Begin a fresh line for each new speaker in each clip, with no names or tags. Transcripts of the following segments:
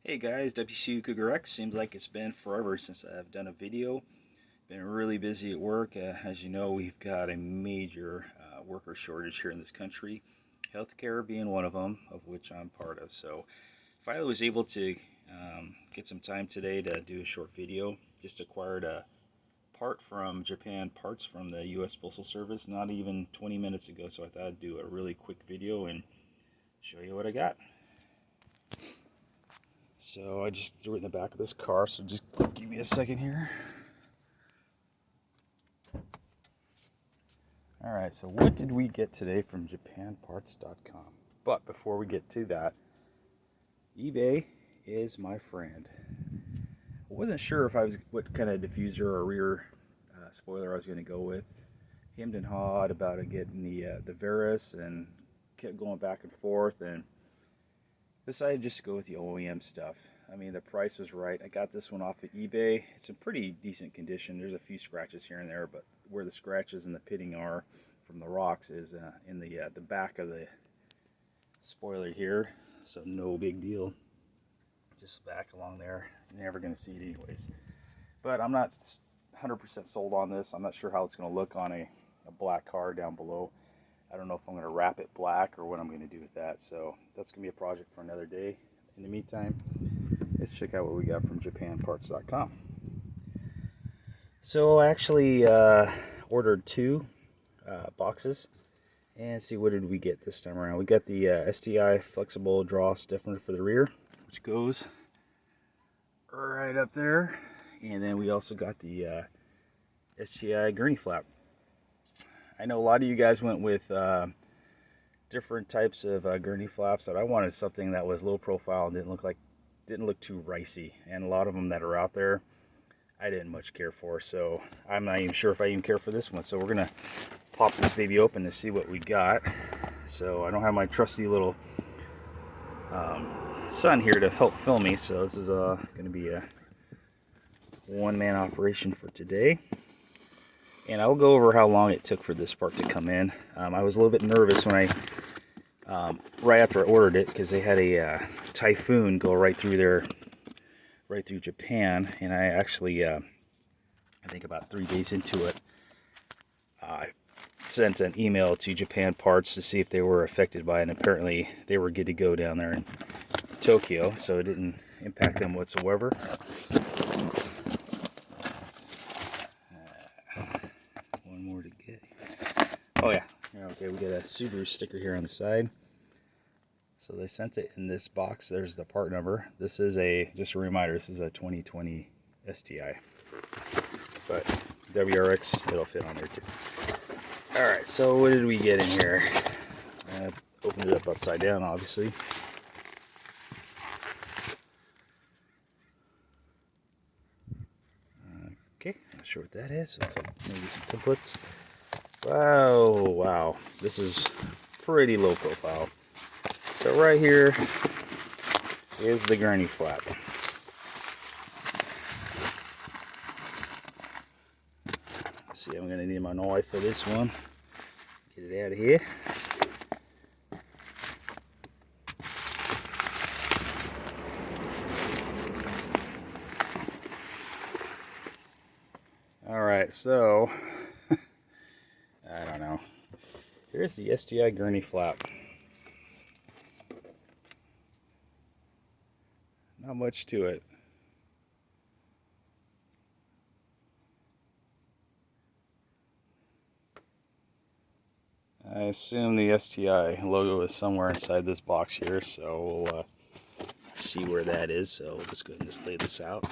Hey guys, WC Cougar X. Seems like it's been forever since I've done a video. Been really busy at work. As you know, we've got a major worker shortage here in this country. Healthcare being one of them, of which I'm part of. So finally was able to get some time today to do a short video. Just acquired a part from Japan Parts from the U.S. Postal Service not even 20 minutes ago. So I thought I'd do a really quick video and show you what I got. So I just threw it in the back of this car, so just give me a second here. Alright, so what did we get today from JapanParts.com? But before we get to that, eBay is my friend. I wasn't sure if what kind of diffuser or rear spoiler I was going to go with. Hemmed and hawed about getting the Verus and kept going back and forth, and decided just to go with the OEM stuff. I mean, the price was right. I got this one off of eBay. It's in pretty decent condition. There's a few scratches here and there, but where the scratches and the pitting are from the rocks is in the back of the spoiler here. So no big deal. Just back along there. You're never going to see it anyways. But I'm not 100% sold on this. I'm not sure how it's going to look on a black car down below. I don't know if I'm going to wrap it black or what I'm going to do with that. So that's going to be a project for another day. In the meantime, let's check out what we got from JapanParts.com. So I actually ordered two boxes. And see, what did we get this time around? We got the STi flexible draw stiffener for the rear, which goes right up there. And then we also got the STi Gurney Flap. I know a lot of you guys went with different types of gurney flaps, but I wanted something that was low profile and didn't look too ricey. And a lot of them that are out there, I didn't much care for. So I'm not even sure if I even care for this one. So we're gonna pop this baby open to see what we got. So I don't have my trusty little son here to help film me. So this is gonna be a one-man operation for today. And I'll go over how long it took for this part to come in. I was a little bit nervous when right after I ordered it, because they had a typhoon go right through Japan. And I actually, I think about 3 days into it, I sent an email to Japan Parts to see if they were affected by it. And apparently they were good to go down there in Tokyo, so it didn't impact them whatsoever. More to get. Oh yeah, okay, we got a Subaru sticker here on the side. So they sent it in this box. There's the part number. This is just a reminder, this is a 2020 STi, but WRX, it'll fit on there too. Alright, so what did we get in here? I opened it up upside down, obviously. Okay, not sure what that is. Looks like maybe some templates. Wow, this is pretty low profile. So right here is the Gurney Flap. Let's see, I'm going to need my knife for this one. Get it out of here. Alright, so I don't know. Here's the STi Gurney Flap. Not much to it. I assume the STi logo is somewhere inside this box here, so we'll see where that is. So we'll just go ahead and just lay this out.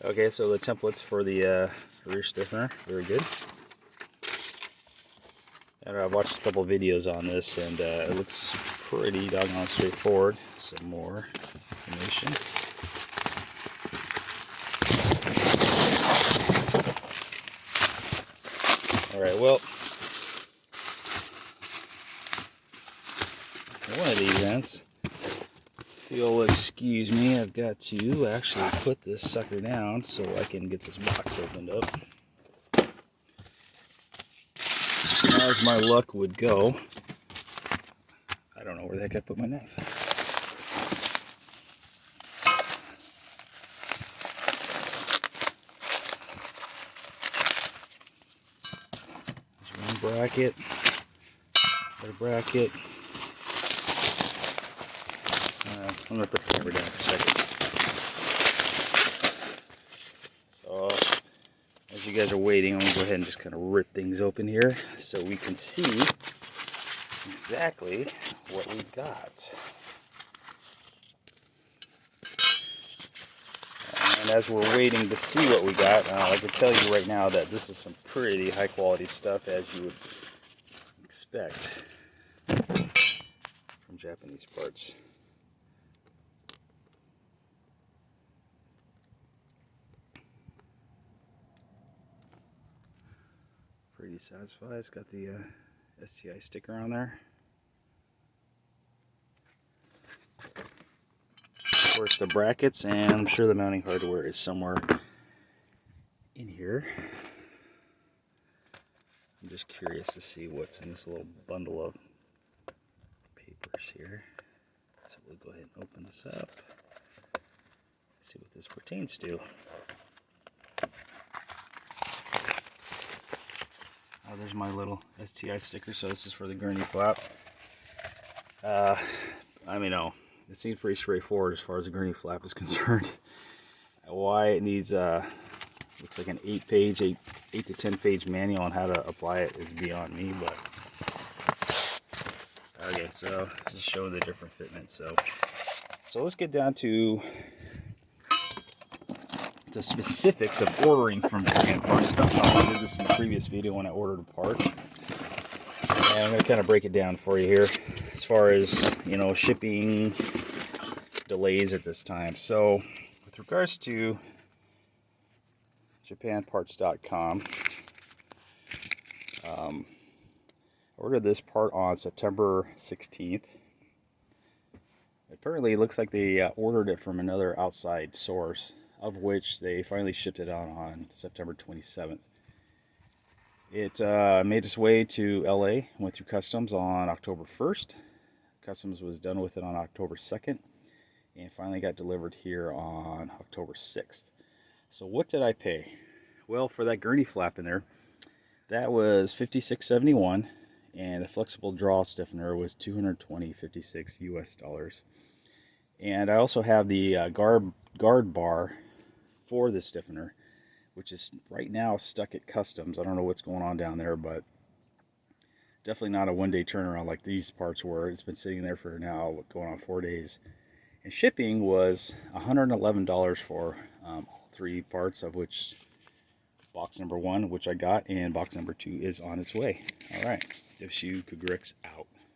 Okay, so the templates for the rear stiffener, very good. And I've watched a couple videos on this, and it looks pretty doggone straightforward. Some more information. Alright, well, one of these ends, if you'll excuse me, I've got to actually put this sucker down so I can get this box opened up. as my luck would go, I don't know where the heck I put my knife. There's one bracket, another bracket. I'm going to put the camera down for a second. So, as you guys are waiting, I'm going to go ahead and just kind of rip things open here so we can see exactly what we got. And as we're waiting to see what we got, I can tell you right now that this is some pretty high quality stuff, as you would expect from Japanese parts. Pretty satisfied. It's got the STi sticker on there. Of course, the brackets, and I'm sure the mounting hardware is somewhere in here. I'm just curious to see what's in this little bundle of papers here. So we'll go ahead and open this up. See what this pertains to. Oh, there's my little STi sticker. So this is for the Gurney Flap. It seems pretty straightforward as far as the Gurney Flap is concerned. Why it needs looks like an 8 to 10 page manual on how to apply it is beyond me, but okay, so just showing the different fitments. So let's get down to the specifics of ordering from JDM. I did this in the previous video when I ordered a part, and I'm going to kind of break it down for you here as far as, you know, shipping delays at this time. So with regards to JDMparts.com, I ordered this part on September 16th. Apparently it looks like they ordered it from another outside source, of which they finally shipped it out on September 27th. It made its way to LA, went through customs on October 1st. Customs was done with it on October 2nd, and finally got delivered here on October 6th. So what did I pay? Well, for that Gurney Flap in there, that was $56.71, and the flexible draw stiffener was $220.56 US dollars. And I also have the guard bar for the stiffener, which is right now stuck at customs. I don't know what's going on down there, but definitely not a one-day turnaround like these parts were. It's been sitting there for now going on 4 days. And shipping was $111 for all 3 parts, of which box number 1, which I got, and box number 2 is on its way. All right, Stiff Shoe Kugrix out.